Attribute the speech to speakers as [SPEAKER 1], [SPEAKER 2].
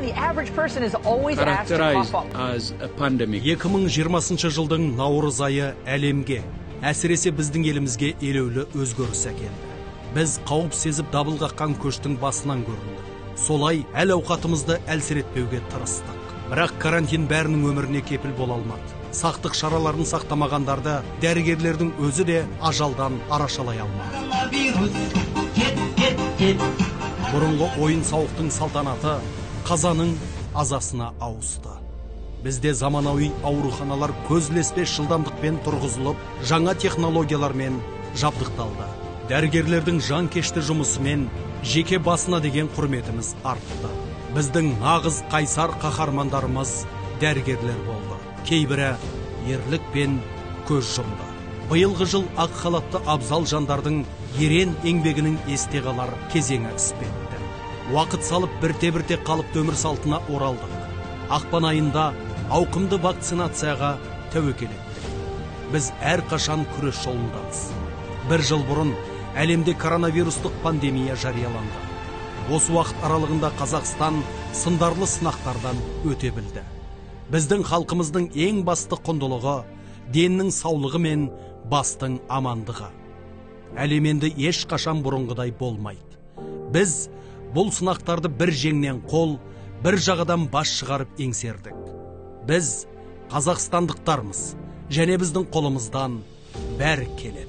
[SPEAKER 1] the average person is always asked to cough up.
[SPEAKER 2] As a pandemic.
[SPEAKER 3] 2020 жылдың наурыз айы әлемге, әсіресе біздің елімізге елеулі өзгеріс әкелді. Біз қауіп сезіп дабыл қаққан көштің басынан көріндік. Солай әл-ауқатымызды әлсіретпеуге тырыстық. Бірақ карантин бәрінің өміріне кепіл бола алмады. Сақтық шараларын сақтамағандарды дәрігерлердің өзі де ажалдан арашалай алмады. Бұрынғы ойын-сауықтың салтанаты қазаның азасына ауысты. Бізде заманауи ауруханалар көзілеспес жылдамдықпен тұрғызылып, жаңа технологиялармен жабдықталды. Дәрігерлердің жанкешті жұмысымен жеке басына деген құрметіміз артты. Біздің нағыз қайсар қаһармандарымыз дәрігерлер болды. Кейбірі ерлікпен көз жұмды. Биылғы жыл ақ халатты абзал жандардың ерен еңбегінің есте қалар кезеңі іспетті. Уақыт салып бірте-бірте қалыпты өмір салтына оралдық. Ақпан айында ауқымды вакцинацияға тәуекел еттік. Біз әрқашан күрес жолындамыз. Бір жыл бұрын әлемде коронавирустық пандемия жарияланды. Осы уақыт аралығында Қазақстан сындарлы сынақтардан өте білді. Біздің халқымыздың ең басты құндылығы деннің саулығы мен бастың амандығы. Әлем енді ешқашан бұрынғыдай болмайды. Біз бұл сынақтарды бір жеңнен қол, бір жағадан бас шығарып еңсердік. Біз қазақстандықтармыз, және біздің қолымыздан бәрі келеді.